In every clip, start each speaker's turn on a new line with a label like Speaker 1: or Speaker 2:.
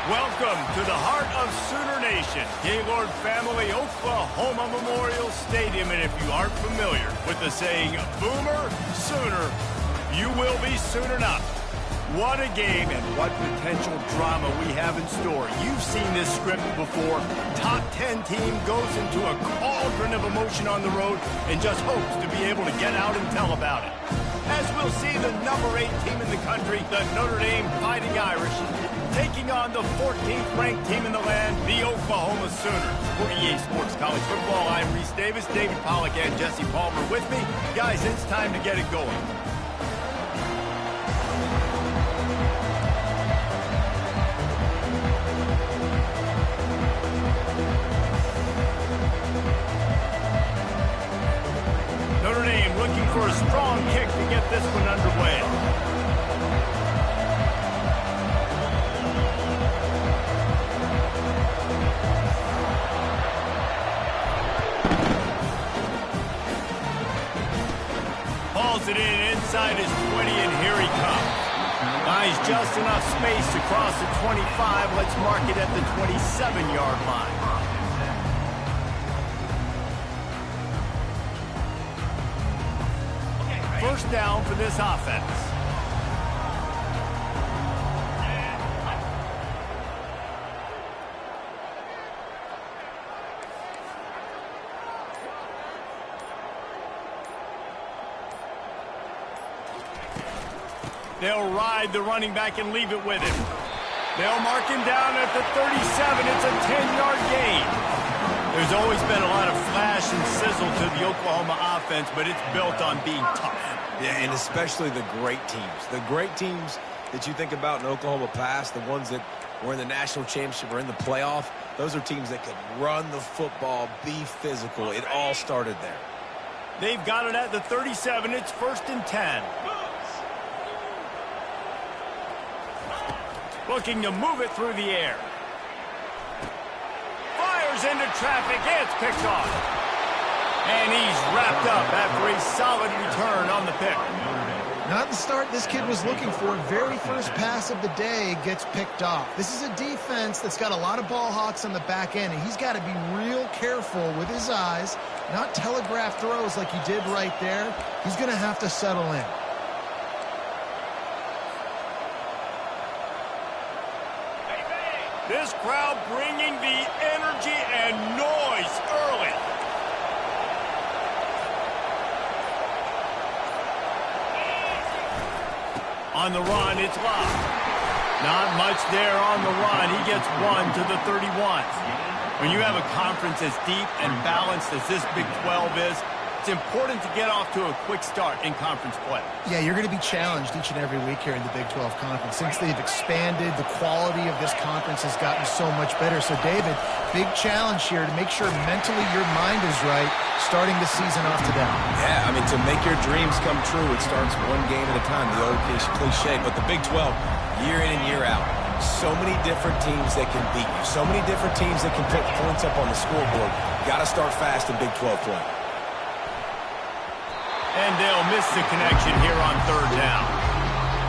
Speaker 1: Welcome to the heart of Sooner Nation, Gaylord Family Oklahoma Memorial Stadium. And if you aren't familiar with the saying, Boomer Sooner, you will be soon enough. What a game and what potential drama we have in store. You've seen this script before. Top 10 team goes into a cauldron of emotion on the road and just hopes to be able to get out and tell about it. As we'll see the number 8 team in the country, the Notre Dame Fighting Irish, taking on the 14th ranked team in the land, the Oklahoma Sooners. For EA Sports College Football, I'm Reese Davis, David Pollack, and Jesse Palmer with me. Guys, it's time to get it going. Notre Dame looking for a strong kick to get this one underway. Hauls it in inside his 20, and here he comes. Nice, just enough space to cross the 25. Let's mark it at the 27-yard line. First down for this offense. They'll ride the running back and leave it with him. They'll mark him down at the 37. It's a 10-yard gain. There's always been a lot of flash and sizzle to the Oklahoma offense, but it's built on being tough.
Speaker 2: Yeah, and especially the great teams. The great teams that you think about in Oklahoma past, the ones that were in the national championship or in the playoff, those are teams that could run the football, be physical. It all started there.
Speaker 1: They've got it at the 37. It's 1st and 10. Looking to move it through the air. Fires into traffic. It's picked off. And he's wrapped up after a solid return on the pick.
Speaker 3: Not the start this kid was looking for. Very first pass of the day gets picked off. This is a defense that's got a lot of ball hawks on the back end, and he's got to be real careful with his eyes, not telegraph throws like he did right there. He's going to have to settle in.
Speaker 1: This crowd bringing the energy and noise early. On the run, it's Love. Not much there on the run. He gets one to the 31. When you have a conference as deep and balanced as this Big 12 is, it's important to get off to a quick start in conference play.
Speaker 3: Yeah, you're going to be challenged each and every week here in the Big 12 Conference. Since they've expanded, the quality of this conference has gotten so much better. So, David, big challenge here to make sure mentally your mind is right starting the season off today.
Speaker 2: Yeah, I mean, to make your dreams come true, it starts one game at a time, the old cliche. But the Big 12, year in and year out, so many different teams that can beat you, so many different teams that can put points up on the scoreboard. Got to start fast in Big 12 play.
Speaker 1: And they'll miss the connection here on 3rd down.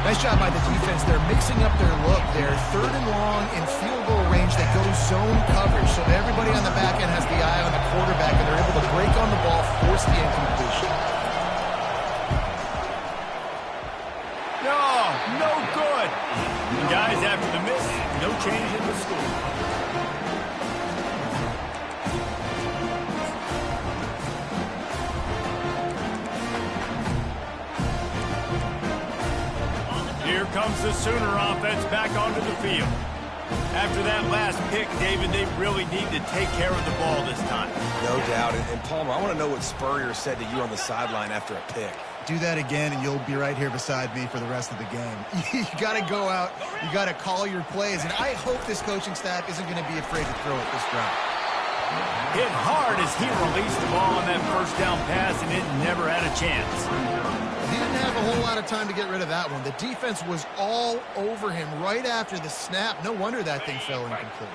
Speaker 3: Nice job by the defense. They're mixing up their look. They're 3rd and long in field goal range that goes zone coverage. So everybody on the back end has the eye on the quarterback, and they're able to break on the ball, force the incompletion.
Speaker 1: No good. And guys, after the miss, no change in the score. Here comes the Sooner offense back onto the field. After that last pick, David, they really need to take care of the ball this time.
Speaker 2: No doubt. And Palmer, I want to know what Spurrier said to you on the sideline after a pick.
Speaker 3: Do that again, and you'll be right here beside me for the rest of the game. You got to go out. You got to call your plays. And I hope this coaching staff isn't going to be afraid to throw it this drive.
Speaker 1: Hit hard as he released the ball on that first down pass, and it never had a chance.
Speaker 3: He didn't have a whole lot of time to get rid of that one. The defense was all over him right after the snap. No wonder that thing fell incomplete.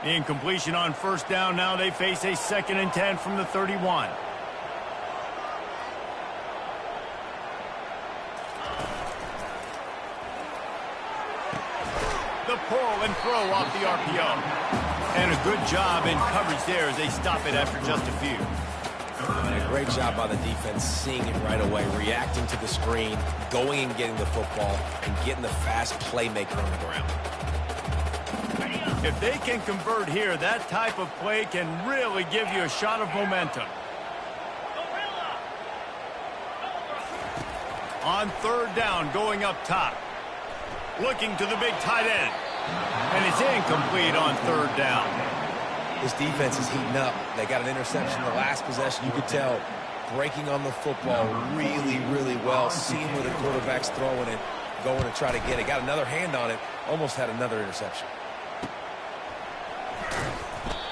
Speaker 1: Incompletion on 1st down. Now they face a 2nd and 10 from the 31. the pull and throw off the RPO. And a good job in coverage there as they stop it after just a few.
Speaker 2: And a great job by the defense, seeing it right away, reacting to the screen, going and getting the football, and getting the fast playmaker on the ground.
Speaker 1: If they can convert here, that type of play can really give you a shot of momentum. On third down, going up top. Looking to the big tight end. And it's incomplete on third down.
Speaker 2: This defense is heating up. They got an interception the last possession. You could tell breaking on the football really, really well. Seeing where the quarterback's throwing it, going to try to get it. Got another hand on it. Almost had another interception.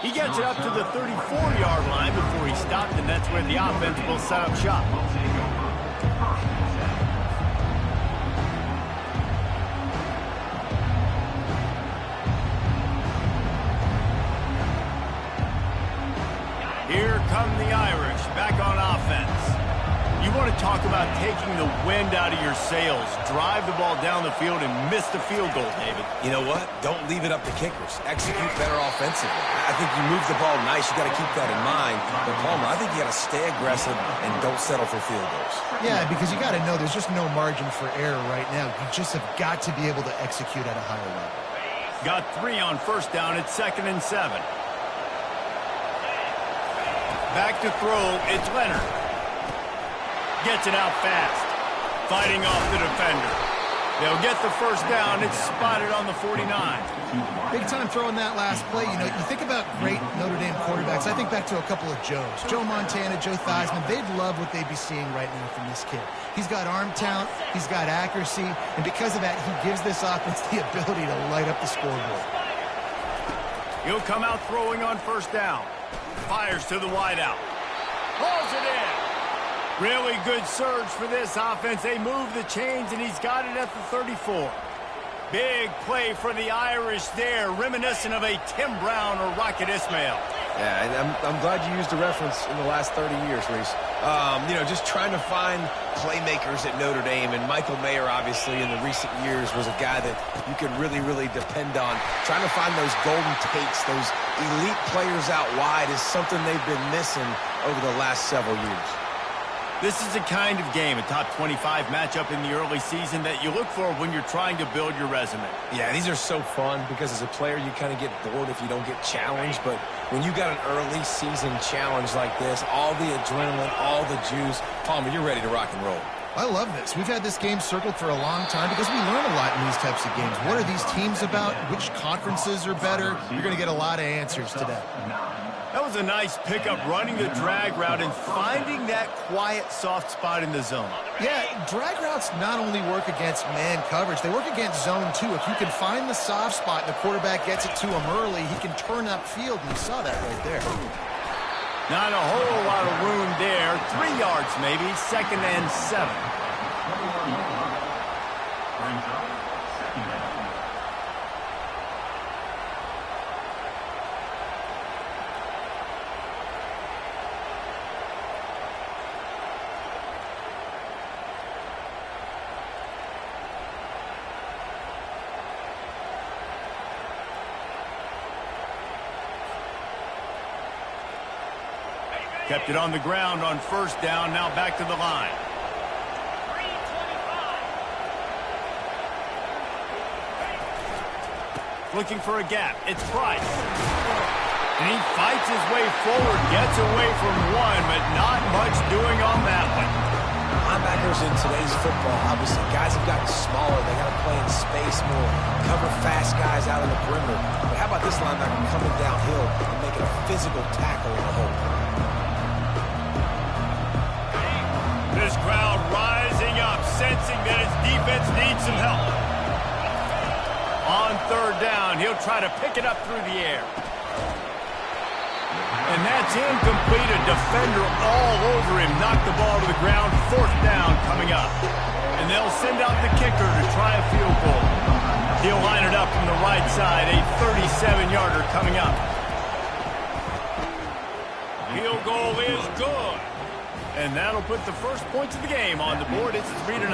Speaker 1: He gets it up to the 34-yard line before he stopped, and that's where the offense will set up shop. Here come the Irish, back on offense. You want to talk about taking the wind out of your sails. Drive the ball down the field and miss the field goal, David.
Speaker 2: You know what? Don't leave it up to kickers. Execute better offensively. I think you move the ball nice. You got to keep that in mind. But, Palmer, I think you got to stay aggressive and don't settle for field goals.
Speaker 3: Yeah, because you got to know there's just no margin for error right now. You just have got to be able to execute at a higher level.
Speaker 1: Got 3 on first down at 2nd and 7. Back to throw, it's Leonard. Gets it out fast. Fighting off the defender. They'll get the first down. It's spotted on the 49.
Speaker 3: Big time throwing that last play. You know, you think about great Notre Dame quarterbacks. I think back to a couple of Joes. Joe Montana, Joe Theismann. They'd love what they'd be seeing right now from this kid. He's got arm talent. He's got accuracy. And because of that, he gives this offense the ability to light up the scoreboard.
Speaker 1: He'll come out throwing on first down. Fires to the wideout. Hauls it in. Really good surge for this offense. They move the chains, and he's got it at the 34. Big play for the Irish there, reminiscent of a Tim Brown or Rocket Ismail.
Speaker 2: Yeah, and I'm glad you used the reference in the last 30 years, Reese. You know, just trying to find playmakers at Notre Dame, and Michael Mayer, obviously, in the recent years was a guy that you could really, really depend on. Trying to find those golden takes, those elite players out wide is something they've been missing over the last several years.
Speaker 1: This is the kind of game, a top 25 matchup in the early season that you look for when you're trying to build your resume.
Speaker 2: Yeah, these are so fun because as a player, you kind of get bored if you don't get challenged. But when you got an early season challenge like this, all the adrenaline, all the juice, Palmer, you're ready to rock and roll.
Speaker 3: I love this. We've had this game circled for a long time because we learn a lot in these types of games. What are these teams about? Which conferences are better? You're going to get a lot of answers today.
Speaker 1: That was a nice pickup, running the drag route and finding that quiet, soft spot in the zone.
Speaker 3: Yeah, drag routes not only work against man coverage, they work against zone too. If you can find the soft spot and the quarterback gets it to him early, he can turn upfield, and you saw that right there.
Speaker 1: Not a whole lot of room there. 3 yards maybe, 2nd and 7. Kept it on the ground on first down, now back to the line. Looking for a gap, it's Price. And he fights his way forward, gets away from one, but not much doing on that one.
Speaker 2: Linebackers in today's football, obviously, guys have gotten smaller. They got to play in space more, cover fast guys out on the perimeter. But how about this linebacker coming downhill and making a physical tackle in the hole?
Speaker 1: This crowd rising up, sensing that his defense needs some help. On third down, he'll try to pick it up through the air. And that's incomplete. A defender all over him. Knocked the ball to the ground. Fourth down coming up. And they'll send out the kicker to try a field goal. He'll line it up from the right side. A 37-yarder coming up. Field goal is good. And that'll put the first points of the game on the board. It's 3-0.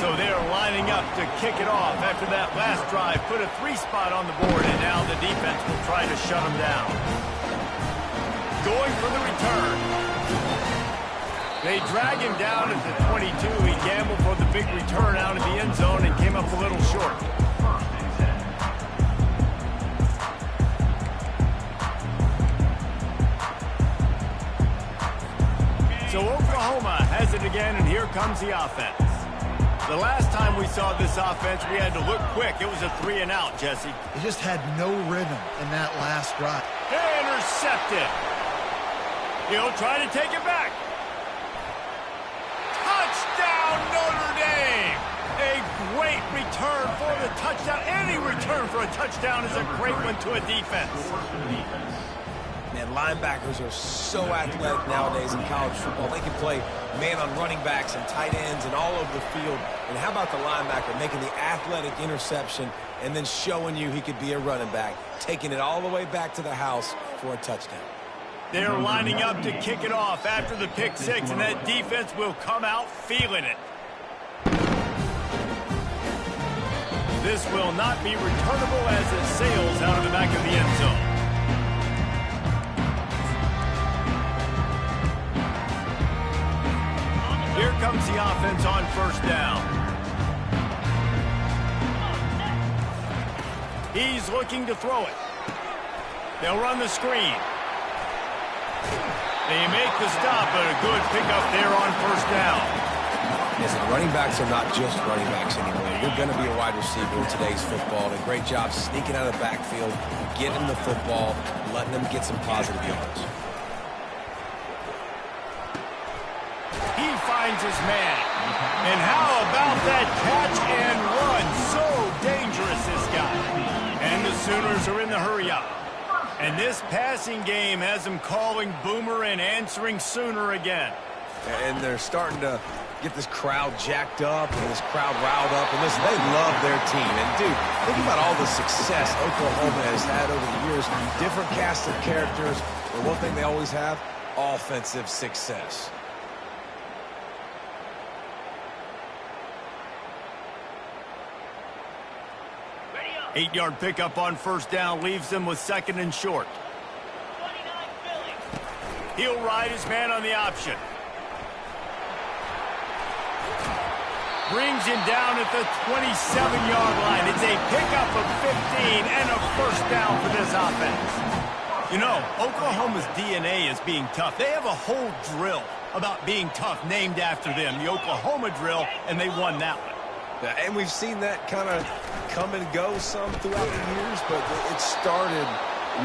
Speaker 1: So they are lining up to kick it off after that last drive. Put a 3 spot on the board, and now the defense will try to shut them down. Going for the return. They drag him down at the 22. He gambled for the big return out of the end zone and came up a little short. So Oklahoma has it again, and here comes the offense. The last time we saw this offense, we had to look quick. It was a 3 and out, Jesse.
Speaker 3: They just had no rhythm in that last drive.
Speaker 1: Intercepted. He'll try to take it back. Touchdown, Notre Dame! A great return for the touchdown. Any return for a touchdown is a great one to a defense.
Speaker 2: Man, linebackers are so athletic nowadays in college football. They can play man on running backs and tight ends and all over the field. And how about the linebacker making the athletic interception and then showing you he could be a running back, taking it all the way back to the house for a touchdown.
Speaker 1: They're lining up to kick it off after the pick 6, and that defense will come out feeling it. This will not be returnable as it sails out of the back of the end zone. Here comes the offense on first down. He's looking to throw it. They'll run the screen. They make the stop, but a good pickup there on first down.
Speaker 2: Listen, running backs are not just running backs anymore. You're going to be a wide receiver in today's football. And a great job sneaking out of the backfield, getting the football, letting them get some positive yards.
Speaker 1: He finds his man. And how about that catch and run? So dangerous, this guy. And the Sooners are in the hurry-up. And this passing game has them calling Boomer and answering Sooner again.
Speaker 2: And they're starting to get this crowd jacked up and this crowd riled up. And listen, they love their team. And, dude, think about all the success Oklahoma has had over the years. Different cast of characters. But one thing they always have, offensive success.
Speaker 1: Eight-yard pickup on first down leaves them with 2nd and short. He'll ride his man on the option. Brings him down at the 27-yard line. It's a pickup of 15 and a first down for this offense. You know, Oklahoma's DNA is being tough. They have a whole drill about being tough named after them, the Oklahoma drill, and they won that one.
Speaker 2: And we've seen that kind of come and go some throughout the years, but it started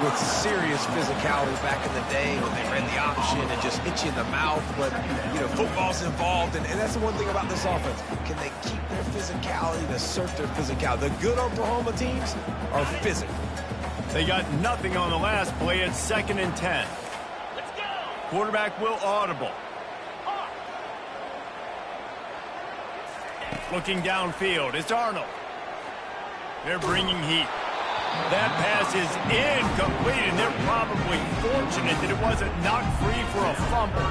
Speaker 2: with serious physicality back in the day when they ran the option and just hit you in the mouth. But, you know, football's involved, and that's the one thing about this offense. Can they keep their physicality and assert their physicality? The good Oklahoma teams are physical.
Speaker 1: They got nothing on the last play. It's 2nd and 10. Let's go. Quarterback will audible. Looking downfield, it's Arnold. They're bringing heat. That pass is incomplete, and they're probably fortunate that it wasn't knocked free for a fumble.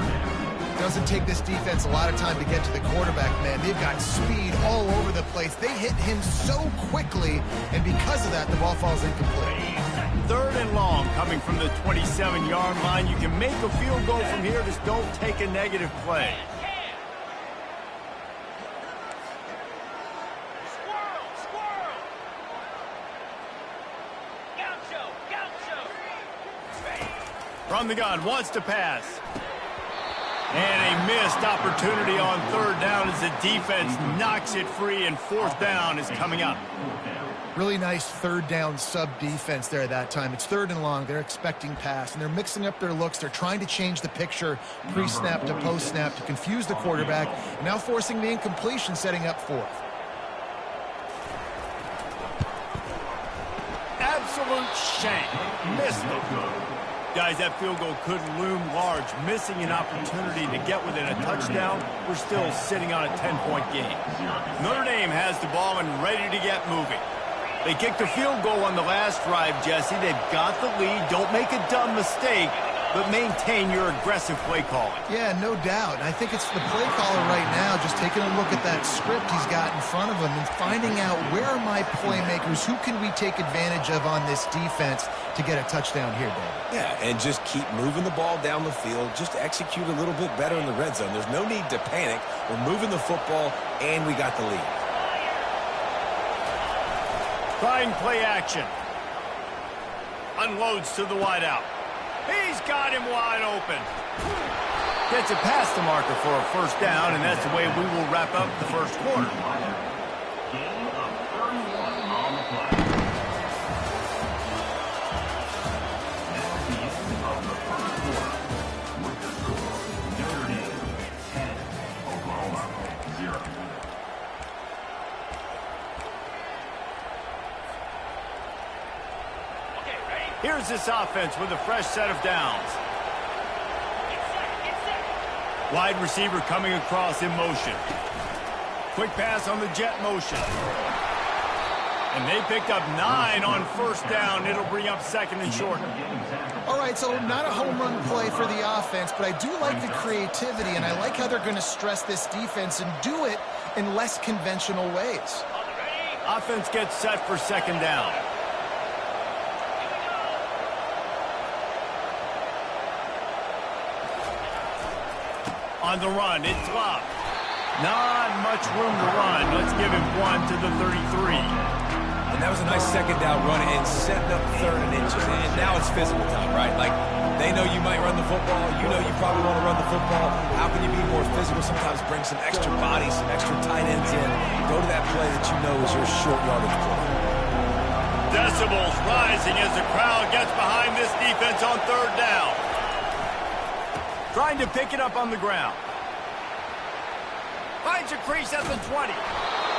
Speaker 3: It doesn't take this defense a lot of time to get to the quarterback, man. They've got speed all over the place. They hit him so quickly, and because of that, the ball falls incomplete.
Speaker 1: 3rd and long coming from the 27-yard line. You can make a field goal from here, just don't take a negative play. From the gun, wants to pass. And a missed opportunity on 3rd down as the defense knocks it free, and 4th down is coming up.
Speaker 3: Really nice 3rd down sub-defense there at that time. It's 3rd and long. They're expecting pass, and they're mixing up their looks. They're trying to change the picture pre-snap to post-snap to confuse the quarterback, and now forcing the incompletion, setting up 4th.
Speaker 1: Absolute shank. Missed it. Guys, that field goal could loom large. Missing an opportunity to get within a touchdown. We're still sitting on a 10-point game. Notre Dame has the ball and ready to get moving. They kicked a field goal on the last drive, Jesse. They've got the lead. Don't make a dumb mistake. but maintain your aggressive play calling.
Speaker 3: Yeah, no doubt. I think it's the play caller right now just taking a look at that script he's got in front of him and finding out where are my playmakers, who can we take advantage of on this defense to get a touchdown here, David.
Speaker 2: Yeah, and just keep moving the ball down the field. Just execute a little bit better in the red zone. There's no need to panic. We're moving the football, and we got the lead.
Speaker 1: Trying play action. Unloads to the wideout. He's got him wide open. Gets it past the marker for a first down, and that's the way we will wrap up the first quarter. Here's this offense with a fresh set of downs. Wide receiver coming across in motion. Quick pass on the jet motion. And they picked up 9 on first down. It'll bring up second and short.
Speaker 3: All right, so not a home run play for the offense, but I do like the creativity, and I like how they're going to stress this defense and do it in less conventional ways.
Speaker 1: Offense gets set for second down. On the run, it's Love. Not much room to run. Let's give him 1 to the 33.
Speaker 2: And that was a nice second down run and setting up third and inches. And now it's physical time, right? Like, they know you might run the football. You know you probably want to run the football. How can you be more physical? Sometimes bring some extra bodies, some extra tight ends in. Go to that play that you know is your short yardage play.
Speaker 1: Decibels rising as the crowd gets behind this defense on third down. Trying to pick it up on the ground. Finds a crease at the 20.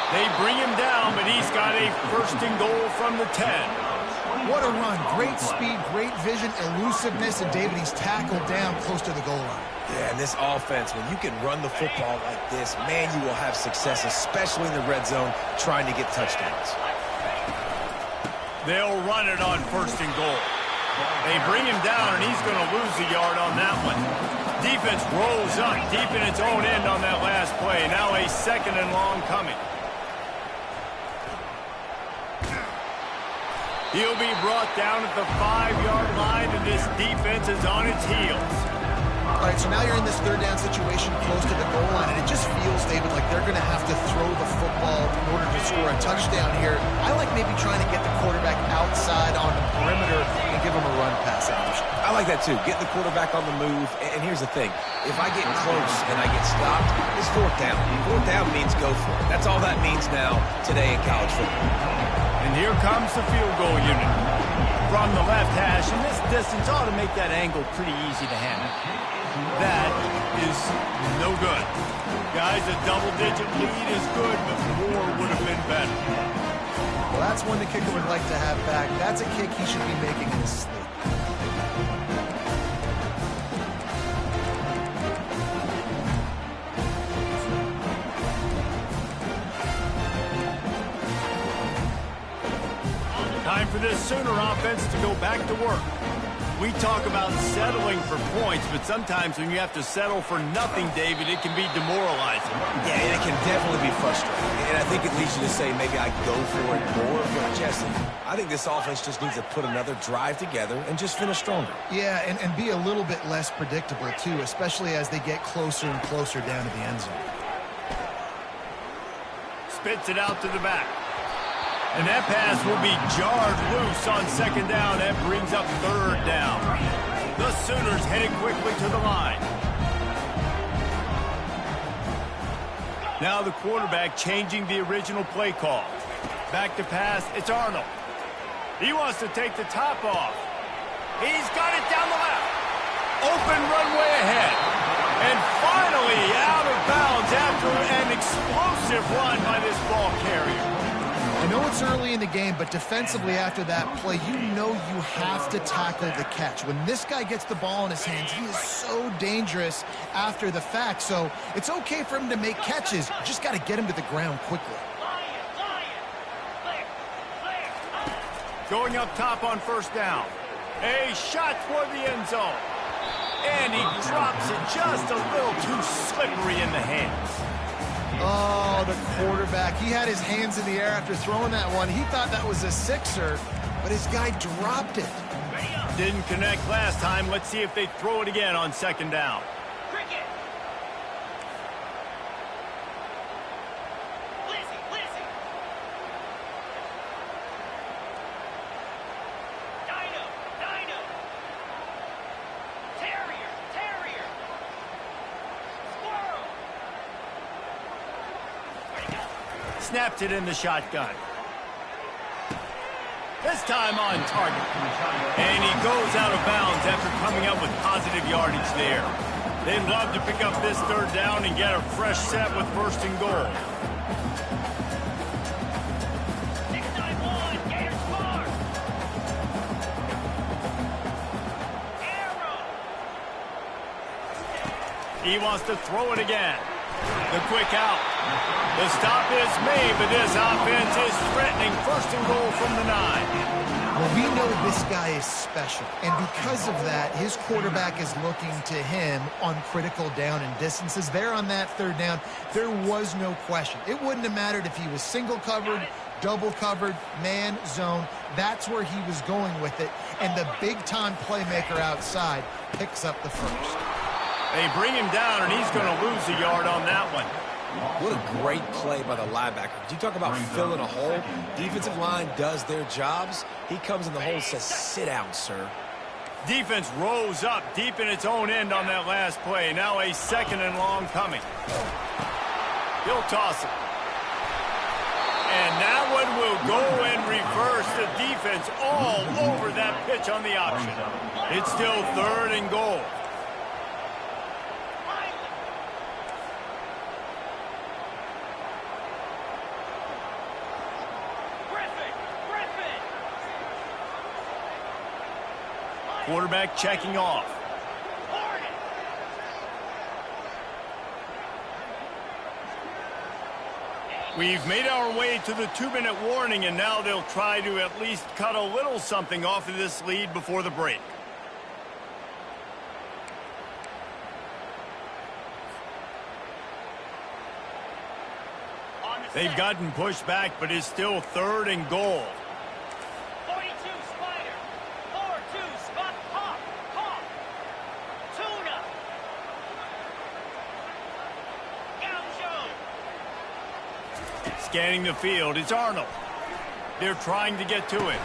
Speaker 1: They bring him down, but he's got a first and goal from the 10.
Speaker 3: What a run. Great speed, great vision, elusiveness, and David, he's tackled down close to the goal line.
Speaker 2: Yeah, and this offense, when you can run the football like this, man, you will have success, especially in the red zone, trying to get touchdowns.
Speaker 1: They'll run it on first and goal. They bring him down, and he's going to lose a yard on that one. Defense rolls up deep in its own end on that last play. Now a second and long coming. He'll be brought down at the 5-yard line, and this defense is on its heels.
Speaker 3: All right, so now you're in this third down situation close to the goal line, and it just feels, David, like they're going to have to throw the football in order to score a touchdown here. I like maybe trying to get the quarterback outside on the perimeter and give him a run pass option.
Speaker 2: I like that, too. Get the quarterback on the move. And here's the thing. If I get close and I get stopped, it's fourth down. Fourth down means go for it. That's all that means now today in college football.
Speaker 1: And here comes the field goal unit. From the left hash, and this distance ought to make that angle pretty easy to handle. That is no good. Guys, a double-digit lead is good, but more would have been better.
Speaker 3: Well, that's one the kicker would like to have back. That's a kick he should be making in his sleep.
Speaker 1: Time for this Sooner offense to go back to work. We talk about settling for points, but sometimes when you have to settle for nothing, David, it can be demoralizing.
Speaker 2: Yeah, it can definitely be frustrating. And I think it leads you to say maybe I go for it more. But Jesse, I think this offense just needs to put another drive together and just finish stronger.
Speaker 3: Yeah, and be a little bit less predictable, too, especially as they get closer and closer down to the end zone.
Speaker 1: Spits it out to the back. And that pass will be jarred loose on second down. That brings up third down. The Sooners headed quickly to the line. Now the quarterback changing the original play call. Back to pass, it's Arnold. He wants to take the top off. He's got it down the left. Open runway ahead. And finally out of bounds after an explosive run by this ball carrier.
Speaker 3: I know it's early in the game, but defensively after that play, you know you have to tackle the catch. When this guy gets the ball in his hands, he is so dangerous after the fact. So it's okay for him to make catches. You just got to get him to the ground quickly.
Speaker 1: Going up top on first down. A shot toward the end zone. And he drops it just a little too slippery in the hands.
Speaker 3: Oh, the quarterback. He had his hands in the air after throwing that one. He thought that was a sixer, but his guy dropped it.
Speaker 1: Didn't connect last time. Let's see if they throw it again on second down. Snapped it in the shotgun. This time on target. And he goes out of bounds after coming up with positive yardage there. They'd love to pick up this third down and get a fresh set with first and goal. He wants to throw it again. The quick out. The stop is made, but this offense is threatening first and goal from the 9.
Speaker 3: Well, we know this guy is special, and because of that, his quarterback is looking to him on critical down and distances. There on that third down, there was no question. It wouldn't have mattered if he was single covered, double covered, man, zone. That's where he was going with it, and the big-time playmaker outside picks up the first.
Speaker 1: They bring him down, and he's going to lose a yard on that one.
Speaker 2: What a great play by the linebacker. You talk about filling a hole. Defensive line does their jobs. He comes in the hole and says, sit down, sir.
Speaker 1: Defense rose up deep in its own end on that last play. Now a second and long coming. He'll toss it. And that one will go in reverse. The defense all over that pitch on the option. It's still third and goal. Quarterback checking off. We've made our way to the 2-minute warning, and now they'll try to at least cut a little something off of this lead before the break. They've gotten pushed back, but it's still third and goal. Scanning the field, it's Arnold. They're trying to get to it.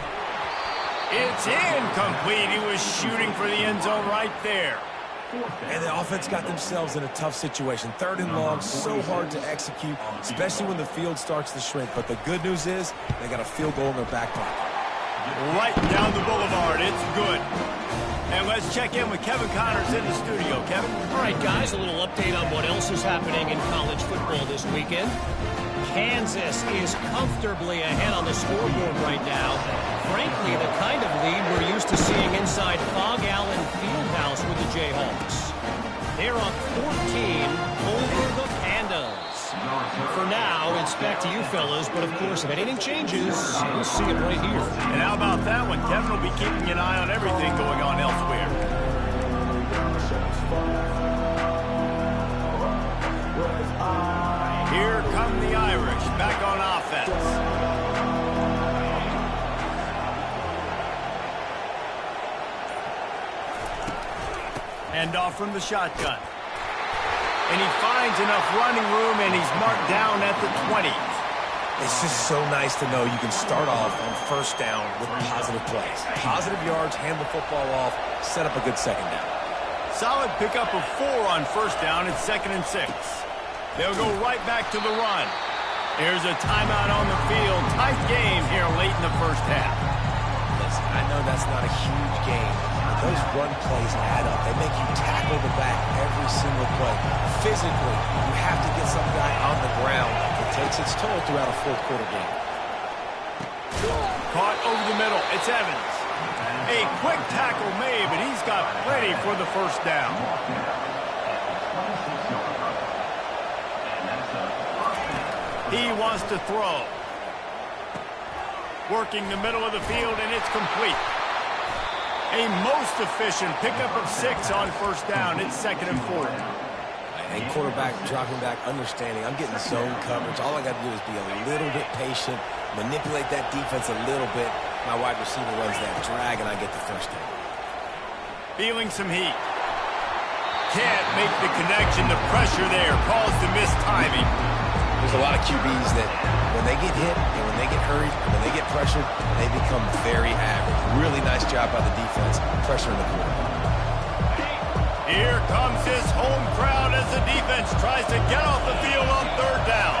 Speaker 1: It's incomplete. He was shooting for the end zone right there.
Speaker 2: And the offense got themselves in a tough situation. Third and long, so hard to execute, especially when the field starts to shrink. But the good news is they got a field goal in their back pocket.
Speaker 1: Right down the boulevard. It's good. And let's check in with Kevin Connors in the studio. Kevin?
Speaker 4: All right, guys, a little update on what else is happening in college football this weekend. Kansas is comfortably ahead on the scoreboard right now. Frankly, the kind of lead we're used to seeing inside Fog Allen Fieldhouse with the Jayhawks. They're up 14 over the Pandas. For now, it's back to you fellas, but of course, if anything changes, we'll see it right here.
Speaker 1: And how about that one? Kevin will be keeping an eye on everything going on elsewhere. Here come the Irish, back on offense. Hand off from the shotgun. And he finds enough running room, and he's marked down at the 20.
Speaker 2: It's just so nice to know you can start off on first down with positive plays. Positive yards, hand the football off, set up a good second down.
Speaker 1: Solid pickup of 4 on first down. It's 2nd and 6. They'll go right back to the run. Here's a timeout on the field. Tight game here late in the first half.
Speaker 2: Listen, I know that's not a huge game, but those run plays add up. They make you tackle the back every single play. Physically, you have to get some guy on the ground. It takes its toll throughout a fourth quarter game.
Speaker 1: Caught over the middle. It's Evans. A quick tackle made, but he's got plenty for the first down. He wants to throw. Working the middle of the field, and it's complete. A most efficient pickup of 6 on first down. It's 2nd and 4.
Speaker 2: And quarterback dropping back, understanding I'm getting zone coverage. All I got to do is be a little bit patient, manipulate that defense a little bit. My wide receiver runs that drag, and I get the first down.
Speaker 1: Feeling some heat. Can't make the connection. The pressure there caused the missed timing.
Speaker 2: There's a lot of QBs that when they get hit and when they get hurried and when they get pressured, they become very average. Really nice job by the defense, pressuring the quarterback.
Speaker 1: Here comes this home crowd as the defense tries to get off the field on 3rd down.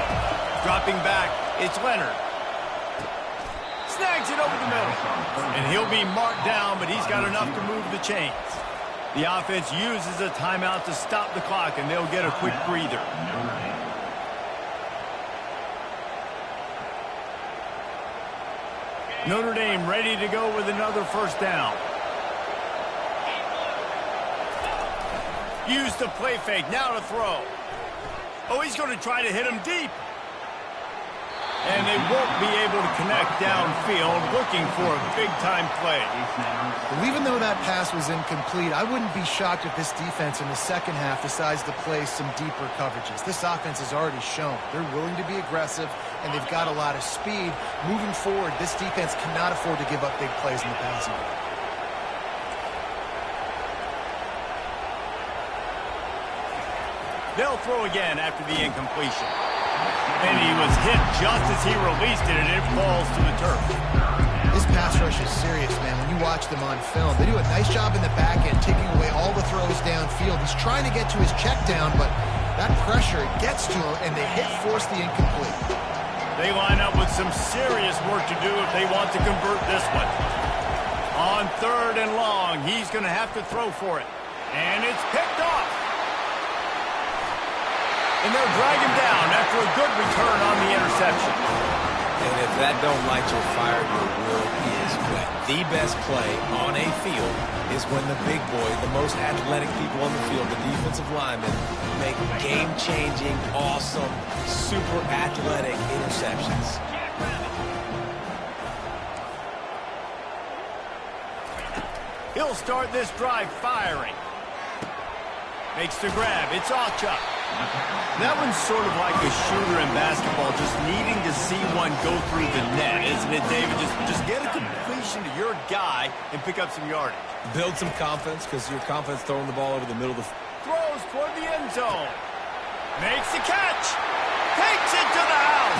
Speaker 1: Dropping back, it's Leonard. Snags it over the middle. And he'll be marked down, but he's got enough to move the chains. The offense uses a timeout to stop the clock, and they'll get a quick breather. Notre Dame ready to go with another first down. Use the play fake, now to throw. Oh, he's going to try to hit him deep. And they won't be able to connect downfield, looking for a big-time play.
Speaker 3: Well, even though that pass was incomplete, I wouldn't be shocked if this defense in the second half decides to play some deeper coverages. This offense has already shown they're willing to be aggressive, and they've got a lot of speed. Moving forward, this defense cannot afford to give up big plays in the passing game.
Speaker 1: They'll throw again after the incompletion. And he was hit just as he released it, and it falls to the turf.
Speaker 3: This pass rush is serious, man. When you watch them on film, they do a nice job in the back end, taking away all the throws downfield. He's trying to get to his check down, but that pressure gets to him, and they force the incomplete.
Speaker 1: They line up with some serious work to do if they want to convert this one. On 3rd and long, he's going to have to throw for it. And it's picked off. And they'll drag him down after a good return on the interception.
Speaker 2: And if that don't light your fire, your will is wet. The best play on a field is when the big boy, the most athletic people on the field, the defensive linemen, make game-changing, awesome, super athletic interceptions.
Speaker 1: He'll start this drive firing. Makes the grab. It's Ocha. That one's sort of like a shooter in basketball, just needing to see one go through the net, isn't it, David? Just get a completion to your guy and pick up some yardage.
Speaker 2: Build some confidence, because your confidence throwing the ball over the middle of the...
Speaker 1: Throws toward the end zone. Makes the catch. Takes it to the house.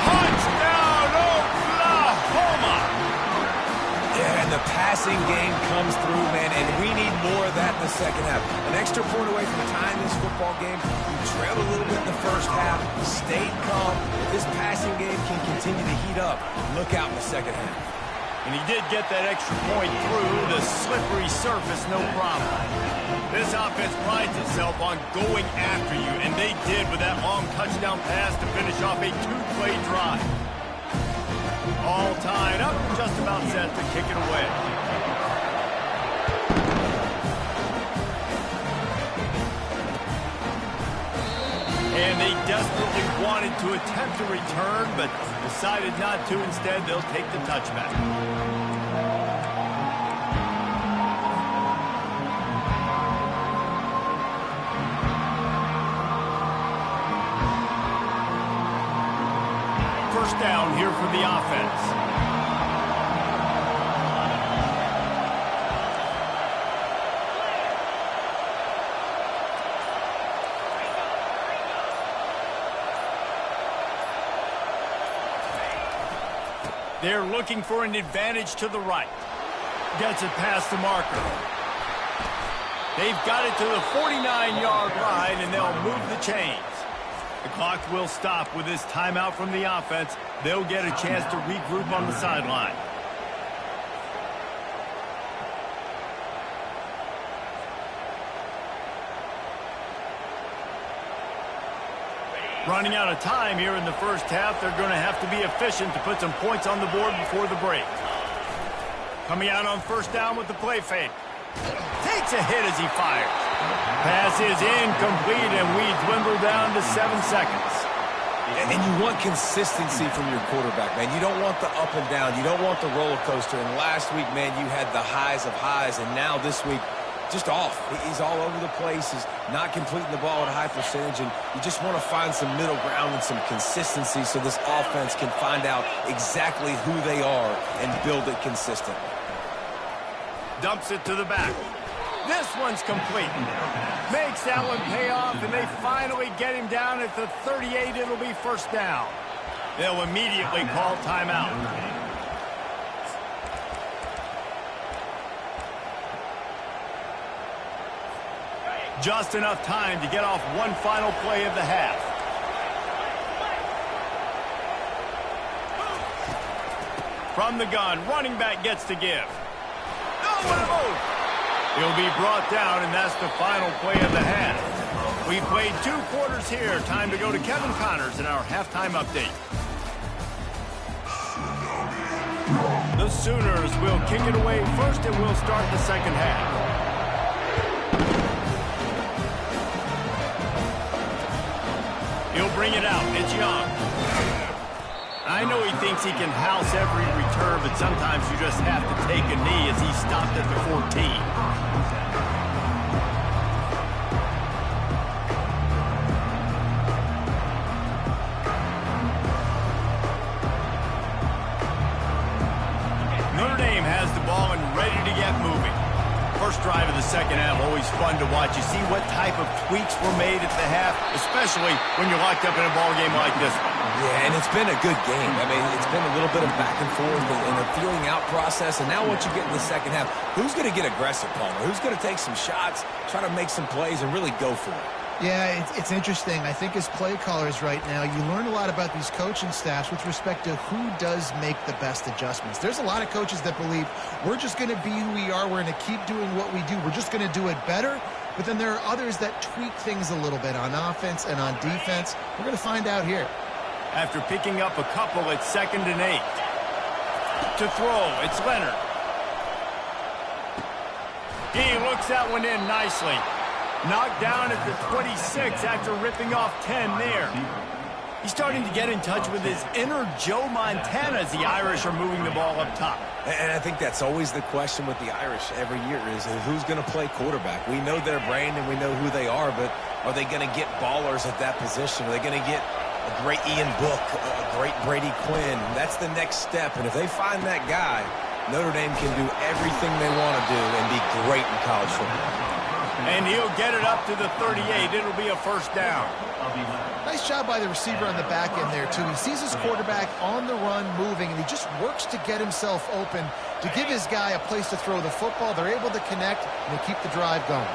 Speaker 1: Touchdown, Oklahoma.
Speaker 2: Yeah, and the passing game comes through, man, and we need more of that in the second half. An extra point away from tying this football game. You trailed a little bit in the first half, stayed calm. If this passing game can continue to heat up, look out in the second half.
Speaker 1: And he did get that extra point through the slippery surface, no problem. This offense prides itself on going after you, and they did with that long touchdown pass to finish off a 2-play drive. All tied up, just about set to kick it away. And they desperately wanted to attempt a return, but decided not to. Instead, they'll take the touchback. First down here for the offense. They're looking for an advantage to the right. Gets it past the marker. They've got it to the 49-yard line, and they'll move the chains. The clock will stop with this timeout from the offense. They'll get a chance to regroup on the sideline. Running out of time here in the first half. They're going to have to be efficient to put some points on the board before the break. Coming out on first down with the play fake. Takes a hit as he fires. Pass is incomplete, and we dwindle down to 7 seconds.
Speaker 2: And you want consistency from your quarterback, man. You don't want the up and down. You don't want the roller coaster. And last week, man, you had the highs of highs. And now this week, just off. He's all over the place. He's not completing the ball at a high percentage. And you just want to find some middle ground and some consistency so this offense can find out exactly who they are and build it consistently.
Speaker 1: Dumps it to the back. This one's complete. Makes that one pay off, and they finally get him down at the 38. It'll be first down. They'll immediately call timeout. Just enough time to get off one final play of the half. From the gun, running back gets to give. Oh, what a move! He'll be brought down, and that's the final play of the half. We played 2 quarters here. Time to go to Kevin Connors in our halftime update. The Sooners will kick it away first, and we'll start the second half. He'll bring it out. It's Young. I know he thinks he can house every return, but sometimes you just have to take a knee as he stopped at the 14. Notre Dame has the ball and ready to get moving. First drive of the second half, always fun to watch. You see what type of tweaks were made at the half, especially when you're locked up in a ball game like this one.
Speaker 2: Yeah, and it's been a good game. I mean, it's been a little bit of back and forth and a feeling out process. And now what you get in the second half, who's going to get aggressive, Palmer? Who's going to take some shots, try to make some plays, and really go for it?
Speaker 3: Yeah, it's interesting. I think as play callers right now, you learn a lot about these coaching staffs with respect to who does make the best adjustments. There's a lot of coaches that believe we're just going to be who we are. We're going to keep doing what we do. We're just going to do it better. But then there are others that tweak things a little bit on offense and on defense. We're going to find out here.
Speaker 1: After picking up a couple, it's 2nd and 8. To throw, it's Leonard. He looks that one in nicely. Knocked down at the 26 after ripping off 10 there. He's starting to get in touch with his inner Joe Montana as the Irish are moving the ball up top.
Speaker 2: And I think that's always the question with the Irish every year is who's going to play quarterback. We know their brand and we know who they are, but are they going to get ballers at that position? Are they going to get a great Ian Book, a great Brady Quinn? That's the next step. And if they find that guy, Notre Dame can do everything they want to do and be great in college football.
Speaker 1: And he'll get it up to the 38. It'll be a first down.
Speaker 3: Nice job by the receiver on the back end there, too. He sees his quarterback on the run moving, and he just works to get himself open to give his guy a place to throw the football. They're able to connect, and they keep the drive going.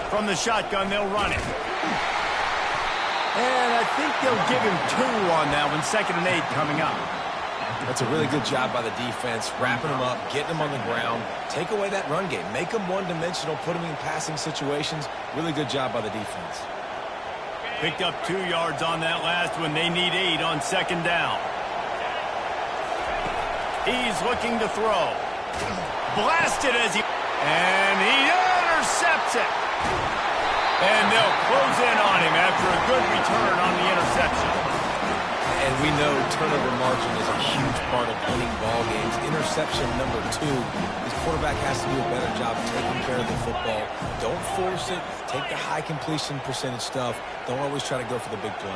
Speaker 1: From the shotgun, they'll run it. And I think they'll give him 2 on that one. 2nd and 8 coming up.
Speaker 2: That's a really good job by the defense, wrapping them up, getting them on the ground. Take away that run game. Make them one-dimensional, put them in passing situations. Really good job by the defense.
Speaker 1: Picked up 2 yards on that last one. They need 8 on 2nd down. He's looking to throw. Blasted as he... And he intercepts it. And they'll close in on him after a good return on the interception.
Speaker 2: And we know turnover margin is a huge part of winning ball games. Interception number 2. This quarterback has to do a better job taking care of the football. Don't force it. Take the high completion percentage stuff. Don't always try to go for the big play.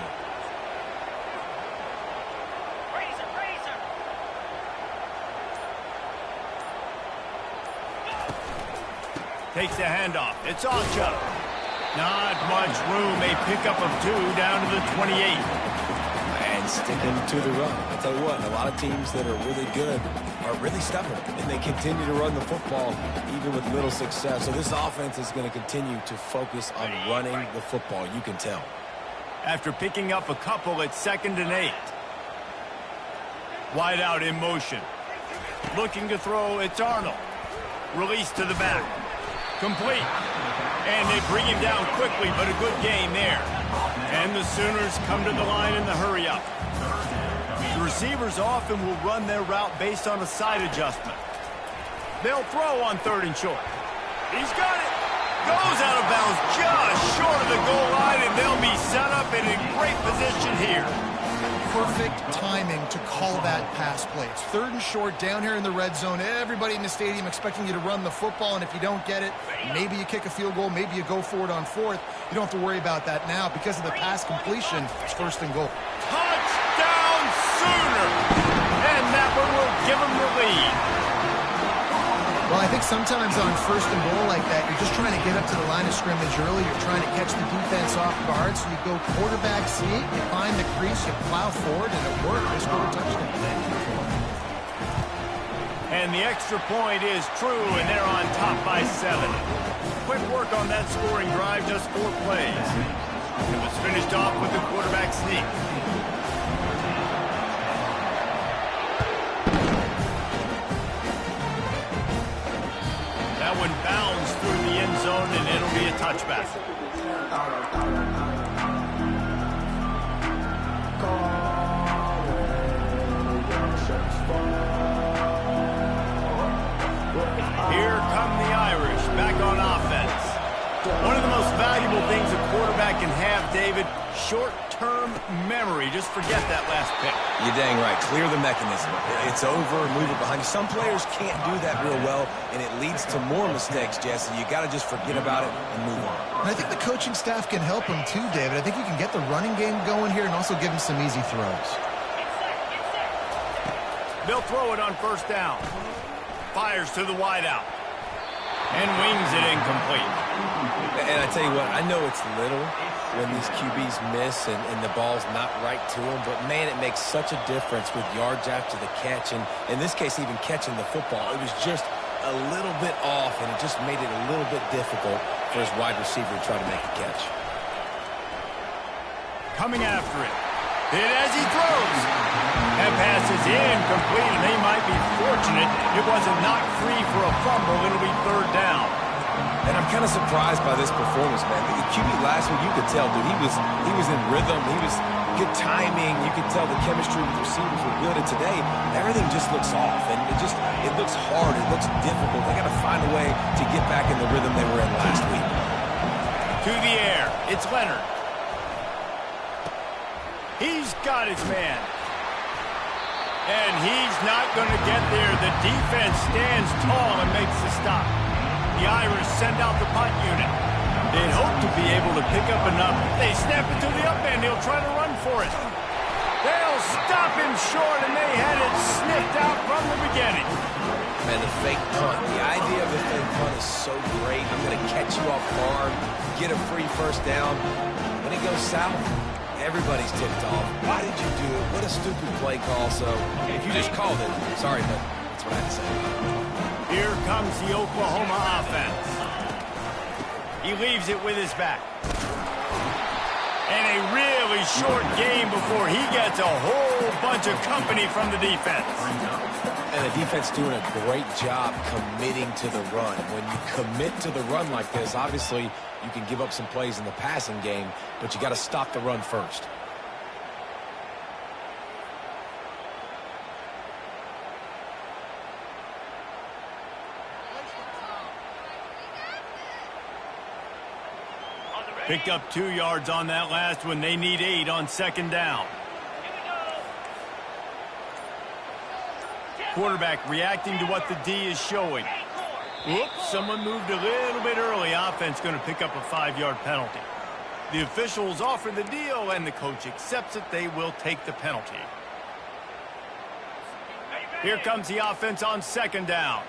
Speaker 1: Takes the handoff. It's Ocha. Not much room. A pickup of 2 down to the 28.
Speaker 2: And sticking to the run. I'll tell you what, a lot of teams that are really good are really stubborn. And they continue to run the football even with little success. So this offense is going to continue to focus on running the football. You can tell.
Speaker 1: After picking up a couple, it's 2nd and 8. Wide out in motion. Looking to throw, it's Arnold. Release to the back. Complete. And they bring him down quickly, but a good game there. And the Sooners come to the line in the hurry-up. Receivers often will run their route based on a side adjustment. They'll throw on 3rd and short. He's got it. Goes out of bounds just short of the goal line, and they'll be set up in a great position here.
Speaker 3: Perfect timing to call that pass play. It's 3rd and short down here in the red zone. Everybody in the stadium expecting you to run the football, and if you don't get it, maybe you kick a field goal, maybe you go for it on 4th. You don't have to worry about that now. Because of the pass completion, it's 1st and goal.
Speaker 1: Touchdown Sooner! And that one will give them the lead.
Speaker 3: Well, I think sometimes on 1st and goal like that, you're just trying to get up to the line of scrimmage early. You're trying to catch the defense off guard. So you go quarterback sneak, you find the crease, you plow forward, and it worked. They scored a touchdown.
Speaker 1: And the extra point is true, and they're on top by 7. Quick work on that scoring drive, just 4 plays. It was finished off with the quarterback sneak. That one bounds through the end zone, and it'll be a touchback. Here come the Irish back on offense. One of the most valuable things a quarterback can have, David, short-term memory. Just forget that last pick.
Speaker 2: You're dang right. Clear the mechanism. It's over, move it behind you. Some players can't do that real well, and it leads to more mistakes, Jesse. You got to just forget about it and move on.
Speaker 3: And I think the coaching staff can help him too, David. I think you can get the running game going here and also give him some easy throws.
Speaker 1: They'll throw it on 1st down. Fires to the wideout. And wings it incomplete.
Speaker 2: And I tell you what, I know it's little when these QBs miss and the ball's not right to them, but man, it makes such a difference with yards after the catch, and in this case, even catching the football. It was just a little bit off, and it just made it a little bit difficult for his wide receiver to try to make the catch.
Speaker 1: Coming after it. Hit as he throws. That pass is incomplete, and they might be fortunate it wasn't knocked free for a fumble. It'll be 3rd down.
Speaker 2: And I'm kind of surprised by this performance, man. The QB last week, you could tell, dude, he was in rhythm. He was good timing. You could tell the chemistry with the receivers were good. And today, everything just looks off, and it looks hard. It looks difficult. They got to find a way to get back in the rhythm they were in last week.
Speaker 1: To the air, it's Leonard. He's got his man. And he's not going to get there. The defense stands tall and makes the stop. The Irish send out the punt unit. They'd hope to be able to pick up enough. They snap it to the up end. He'll try to run for it. They'll stop him short, and they had it sniffed out from the beginning.
Speaker 2: Man, the fake punt. The idea of the fake punt is so great. I'm going to catch you off guard, get a free 1st down. When it goes south, everybody's ticked off. Why did you do it? What a stupid play call. So if you just called it, sorry, but that's what I had to say.
Speaker 1: Here comes the Oklahoma offense. He leaves it with his back. And a really short game before he gets a whole bunch of company from the defense.
Speaker 2: And the defense doing a great job committing to the run. When you commit to the run like this, obviously you can give up some plays in the passing game, but you got to stop the run first.
Speaker 1: Picked up 2 yards on that last one. They need 8 on 2nd down. Quarterback reacting to what the D is showing. Whoops, someone moved a little bit early. Offense going to pick up a 5-yard penalty. The officials offer the deal, and the coach accepts it. They will take the penalty. Here comes the offense on 2nd down.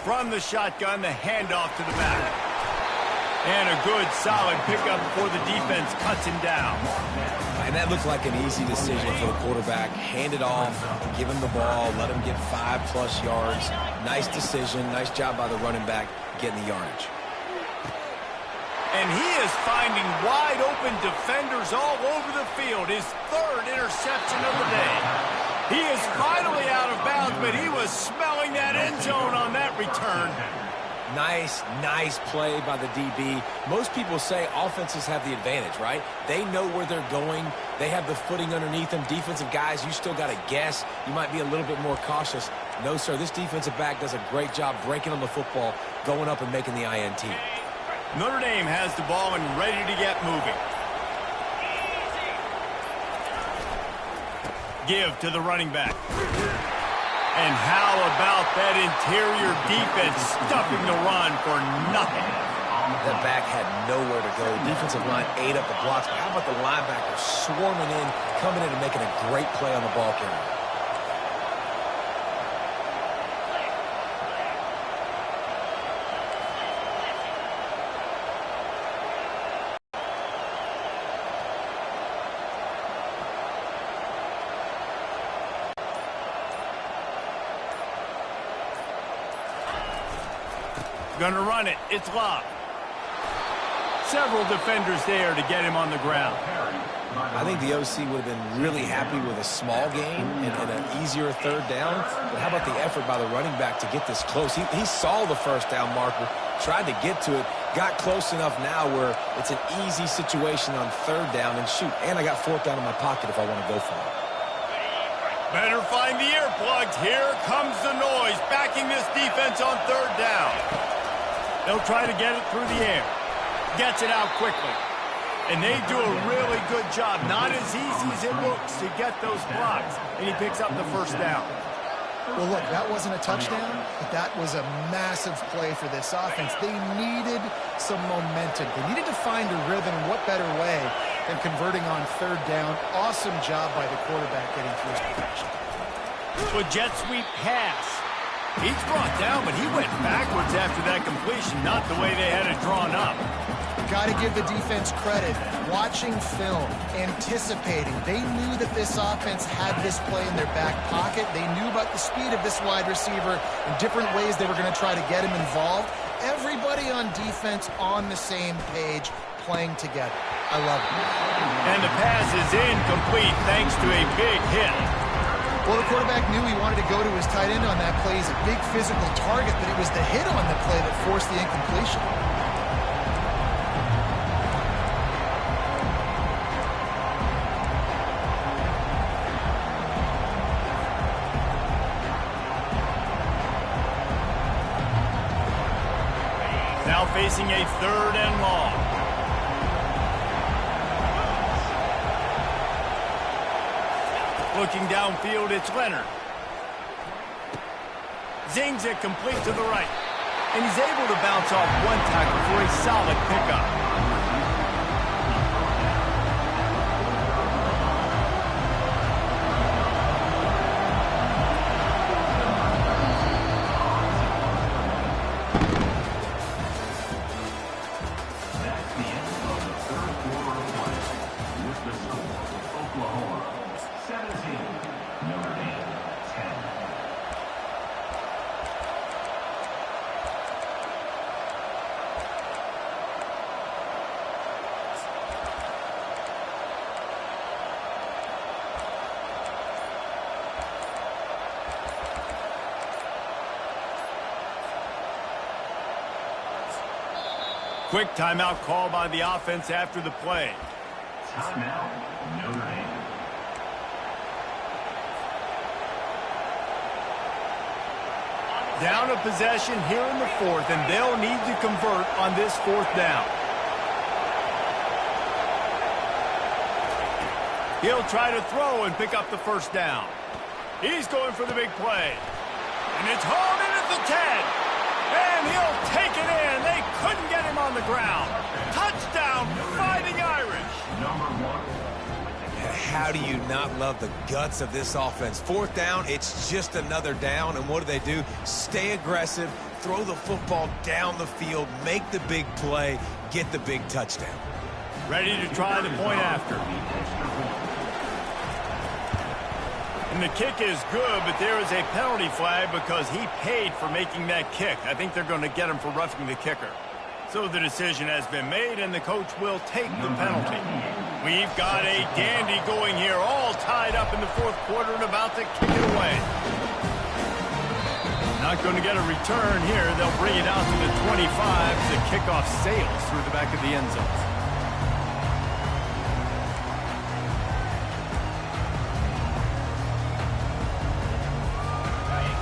Speaker 1: From the shotgun, the handoff to the back. And a good, solid pickup before the defense cuts him down.
Speaker 2: And that looked like an easy decision for the quarterback. Hand it off, give him the ball, let him get 5+ yards. Nice decision, nice job by the running back getting the yardage.
Speaker 1: And he is finding wide-open defenders all over the field. His 3rd interception of the day. He is finally out of bounds, but he was smelling that end zone on that return.
Speaker 2: Nice play by the DB. Most people say offenses have the advantage, right? They know where they're going. They have the footing underneath them. Defensive guys, you still got to guess. You might be a little bit more cautious. No, sir, this defensive back does a great job breaking on the football, going up and making the INT.
Speaker 1: Notre Dame has the ball and ready to get moving. Give to the running back. And how about that interior defense stuffing the run for nothing?
Speaker 2: That back had nowhere to go. Defensive line ate up the blocks. But how about the linebacker swarming in, coming in and making a great play on the ball carrier?
Speaker 1: Gonna run it. It's locked. Several defenders there to get him on the ground.
Speaker 2: I think the OC would have been really happy with a small gain and an easier third down. But how about the effort by the running back to get this close? He saw the first down marker, tried to get to it, got close enough now where it's an easy situation on third down. And shoot, and I got fourth down in my pocket if I want to go for it.
Speaker 1: Better find the earplugs. Here comes the noise, backing this defense on third down. They'll try to get it through the air. Gets it out quickly. And they do a really good job. Not as easy as it looks to get those blocks. And he picks up the first down.
Speaker 3: Well, look, that wasn't a touchdown, but that was a massive play for this offense. They needed some momentum. They needed to find a rhythm. What better way than converting on third down? Awesome job by the quarterback getting through his protection.
Speaker 1: With jet sweep pass. He's brought down, but he went backwards after that completion, not the way they had it drawn up.
Speaker 3: Got to give the defense credit. Watching film, anticipating. They knew that this offense had this play in their back pocket. They knew about the speed of this wide receiver and different ways they were going to try to get him involved. Everybody on defense on the same page, playing together. I love it.
Speaker 1: And the pass is incomplete thanks to a big hit.
Speaker 3: Well, the quarterback knew he wanted to go to his tight end on that play. He's a big physical target, but it was the hit on the play that forced the incompletion.
Speaker 1: Now facing a third and long. Looking downfield, it's Leonard. Zings it complete to the right. And he's able to bounce off one tackle for a solid pickup. Quick timeout call by the offense after the play.
Speaker 5: Timeout, Notre Dame.
Speaker 1: Down a possession here in the fourth, and they'll need to convert on this fourth down. He'll try to throw and pick up the first down. He's going for the big play. And it's hauled in at the 10. And he'll take it in. They couldn't get him on the ground. Touchdown, Fighting Irish.
Speaker 2: How do you not love the guts of this offense? Fourth down, it's just another down. And what do? Stay aggressive, throw the football down the field, make the big play, get the big touchdown.
Speaker 1: Ready to try the point after. And the kick is good, but there is a penalty flag because he paid for making that kick. I think they're going to get him for roughing the kicker. So the decision has been made, and the coach will take the penalty. We've got a dandy going here, all tied up in the fourth quarter and about to kick it away. Not going to get a return here. They'll bring it out to the 25. The kickoff sails through the back of the end zone.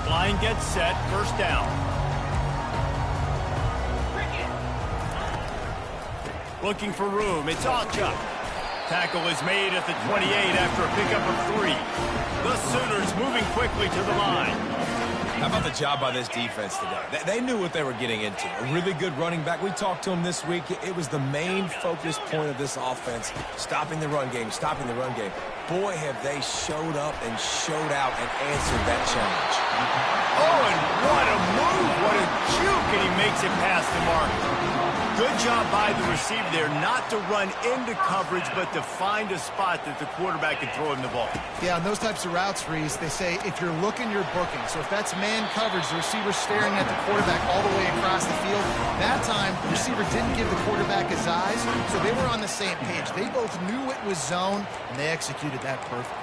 Speaker 1: Line gets set. First down. Looking for room. It's Chuck. Tackle is made at the 28 after a pickup of 3. The Sooners moving quickly to the line.
Speaker 2: How about the job by this defense today? They knew what they were getting into. A really good running back. We talked to him this week. It was the main focus point of this offense, stopping the run game, stopping the run game. Boy, have they showed up and showed out and answered that challenge.
Speaker 1: Oh, and what a move. What a juke, and he makes it past the mark. Good job by the receiver there not to run into coverage, but to find a spot that the quarterback can throw him the ball.
Speaker 3: Yeah, on those types of routes, Reese, they say if you're looking, you're booking. So if that's man coverage, the receiver's staring at the quarterback all the way across the field. That time, the receiver didn't give the quarterback his eyes, so they were on the same page. They both knew it was zone, and they executed that perfectly.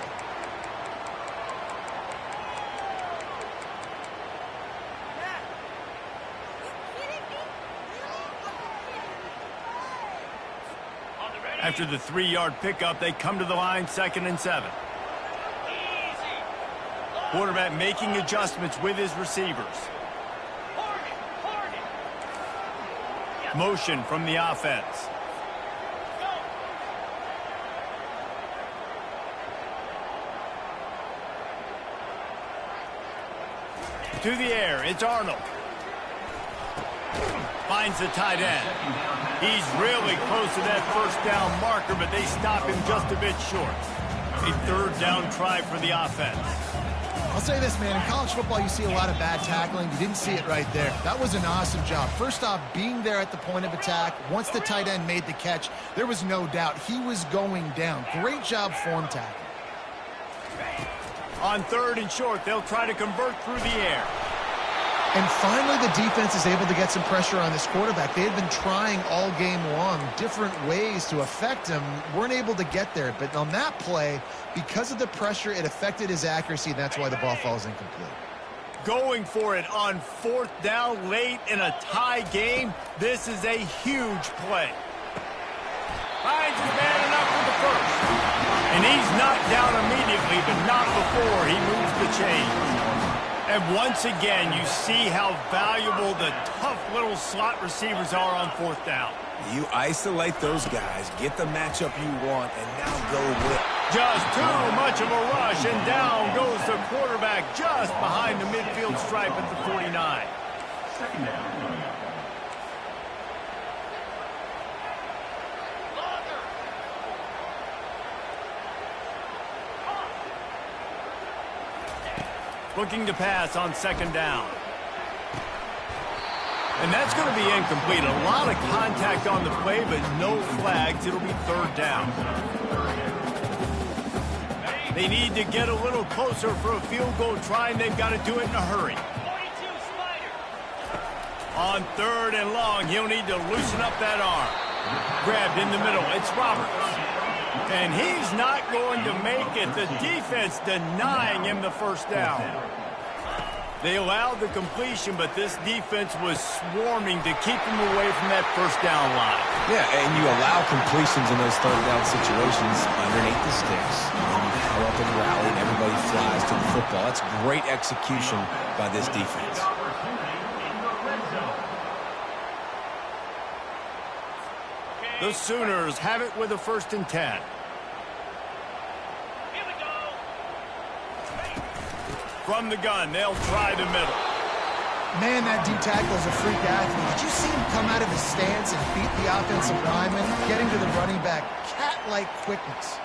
Speaker 1: After the 3-yard pickup, they come to the line, 2nd and 7. Quarterback making adjustments with his receivers. Motion from the offense. To the air, it's Arnold. Finds the tight end. He's really close to that first down marker, but they stop him just a bit short. A 3rd down try for the offense.
Speaker 3: I'll say this, man. In college football, you see a lot of bad tackling. You didn't see it right there. That was an awesome job. First off, being there at the point of attack. Once the tight end made the catch, there was no doubt he was going down. Great job form tackling.
Speaker 1: On 3rd and short, they'll try to convert through the air.
Speaker 3: And finally, the defense is able to get some pressure on this quarterback. They had been trying all game long different ways to affect him. Weren't able to get there. But on that play, because of the pressure, it affected his accuracy, and that's why the ball falls incomplete.
Speaker 1: Going for it on 4th down late in a tie game. This is a huge play. Finds his man enough for the first. And he's knocked down immediately, but not before he moves the chains. And once again, you see how valuable the tough little slot receivers are on 4th down.
Speaker 2: You isolate those guys, get the matchup you want, and now go with.
Speaker 1: Just too much of a rush, and down goes the quarterback just behind the midfield stripe at the 49.
Speaker 5: 2nd down.
Speaker 1: Looking to pass on 2nd down. And that's going to be incomplete. A lot of contact on the play, but no flags. It'll be 3rd down. They need to get a little closer for a field goal try, and they've got to do it in a hurry. On 3rd and long, he'll need to loosen up that arm. Grabbed in the middle. It's Roberts. And he's not going to make it. The defense denying him the first down. They allowed the completion, but this defense was swarming to keep him away from that first down line.
Speaker 2: Yeah, and you allow completions in those 3rd down situations underneath the sticks. And you come up and rally, and everybody flies to the football. That's great execution by this defense.
Speaker 1: The Sooners have it with a 1st and 10. From the gun, they'll try the middle.
Speaker 3: Man, that D-tackle is a freak athlete. Did you see him come out of his stance and beat the offensive lineman, getting to the running back? Cat-like quickness.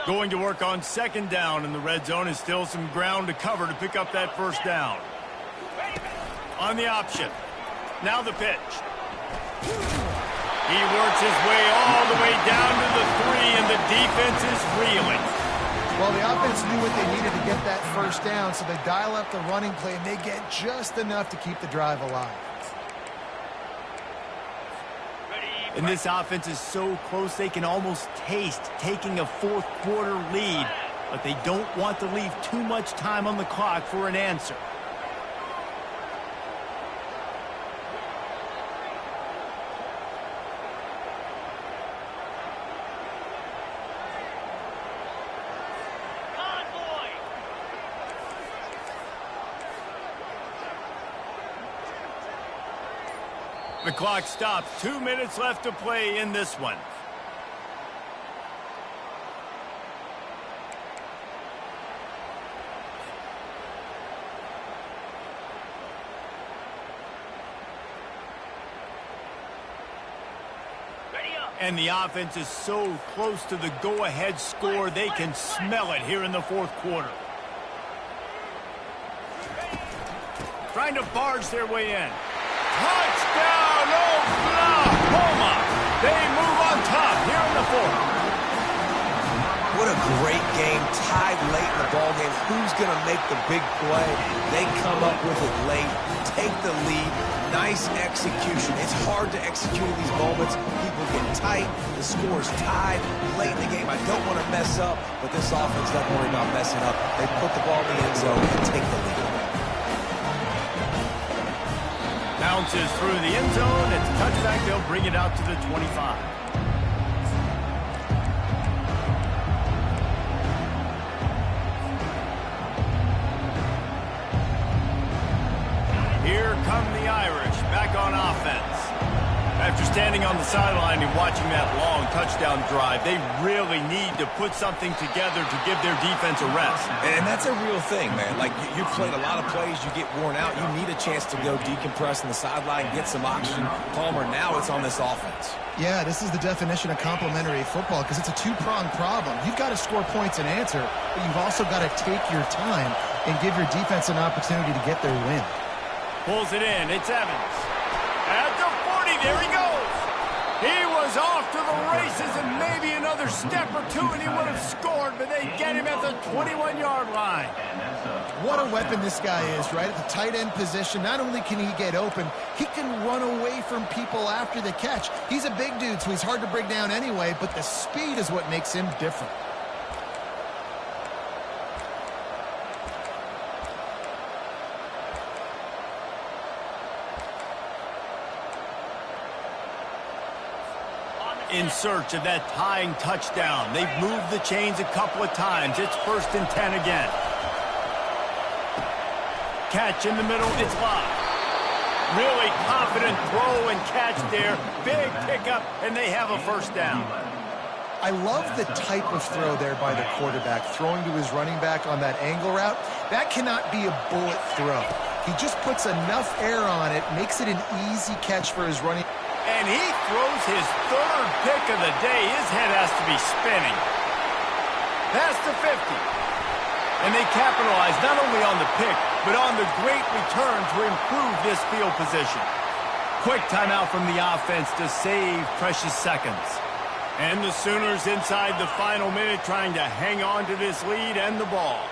Speaker 1: Going to work on 2nd down in the red zone is still some ground to cover to pick up that first down. On the option. Now the pitch. He works his way all the way down to the 3, and the defense is reeling.
Speaker 3: Well, the offense knew what they needed to get that first down, so they dial up the running play, and they get just enough to keep the drive alive.
Speaker 1: And this offense is so close they can almost taste taking a fourth-quarter lead, but they don't want to leave too much time on the clock for an answer. The clock stops. 2 minutes left to play in this one. And the offense is so close to the go-ahead score, they can smell it here in the fourth quarter. Trying to barge their way in. Touchdown, Oklahoma! They move on top here in the fourth.
Speaker 2: What a great game, tied late in the ballgame. Who's going to make the big play? They come up with it late, take the lead. Nice execution. It's hard to execute in these moments. People get tight. The score's tied late in the game. I don't want to mess up, but this offense doesn't worry about messing up. They put the ball in the end zone and take the lead.
Speaker 1: Bounces through the end zone. It's a touchback. They'll bring it out to the 25. Here come the Irish back on offense. After standing on the sideline and watching that long touchdown drive, they really need to put something together to give their defense a rest.
Speaker 2: And that's a real thing, man. Like, you've played a lot of plays, you get worn out, you need a chance to go decompress on the sideline, get some oxygen. Palmer, now it's on this offense.
Speaker 3: Yeah, this is the definition of complementary football because it's a two-pronged problem. You've got to score points and answer, but you've also got to take your time and give your defense an opportunity to get their win.
Speaker 1: Pulls it in. It's Evans. At the 40, there he goes. He was off to the races and maybe another step or two and he would have scored, but they get him at the 21-yard line.
Speaker 3: What a weapon this guy is, right? At the tight end position, not only can he get open, he can run away from people after the catch. He's a big dude, so he's hard to bring down anyway, but the speed is what makes him different. In search of that tying touchdown. They've moved the chains a couple of times. It's 1st and 10 again. Catch in the middle. It's live. Really confident throw and catch there. Big pickup, and they have a first down. I love the type of throw there by the quarterback, throwing to his running back on that angle route. That cannot be a bullet throw. He just puts enough air on it, makes it an easy catch for his running.
Speaker 1: And he throws his 3rd pick of the day. His head has to be spinning. Past the 50. And they capitalize not only on the pick, but on the great return to improve this field position. Quick timeout from the offense to save precious seconds. And the Sooners inside the final minute trying to hang on to this lead and the ball.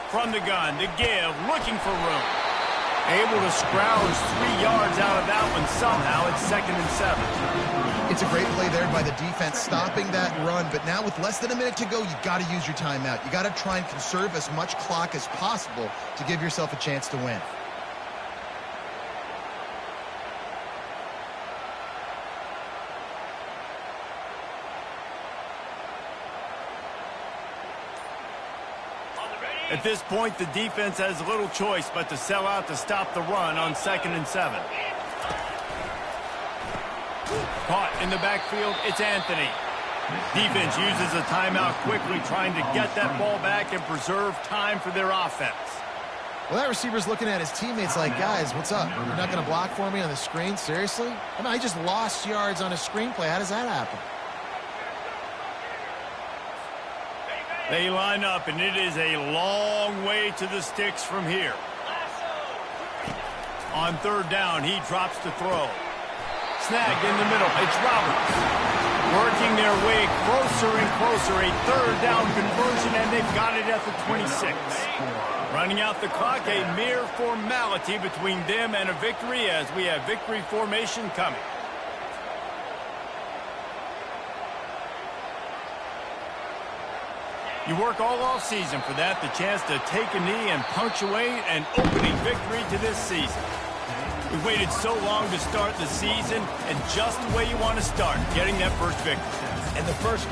Speaker 1: From the gun to give, looking for room. Able to scrounge 3 yards out of that one somehow. It's 2nd and 7.
Speaker 3: It's a great play there by the defense, stopping that run. But now with less than a minute to go, you've got to use your timeout. You got to try and conserve as much clock as possible to give yourself a chance to win.
Speaker 1: At this point, the defense has little choice but to sell out to stop the run on 2nd and 7. Caught in the backfield, it's Anthony. Defense uses a timeout quickly, trying to get that ball back and preserve time for their offense.
Speaker 3: Well, that receiver's looking at his teammates like, guys, what's up? You're not going to block for me on the screen? Seriously? I mean, I just lost yards on a screenplay. How does that happen?
Speaker 1: They line up, and it is a long way to the sticks from here. On 3rd down, he drops to throw. Snagged in the middle. It's Roberts. Working their way closer and closer. A 3rd down conversion, and they've got it at the 26. Running out the clock, a mere formality between them and a victory as we have victory formation coming. You work all off season for that, the chance to take a knee and punctuate an opening victory to this season. We waited so long to start the season, and just the way you want to start, getting that first victory.
Speaker 2: And the first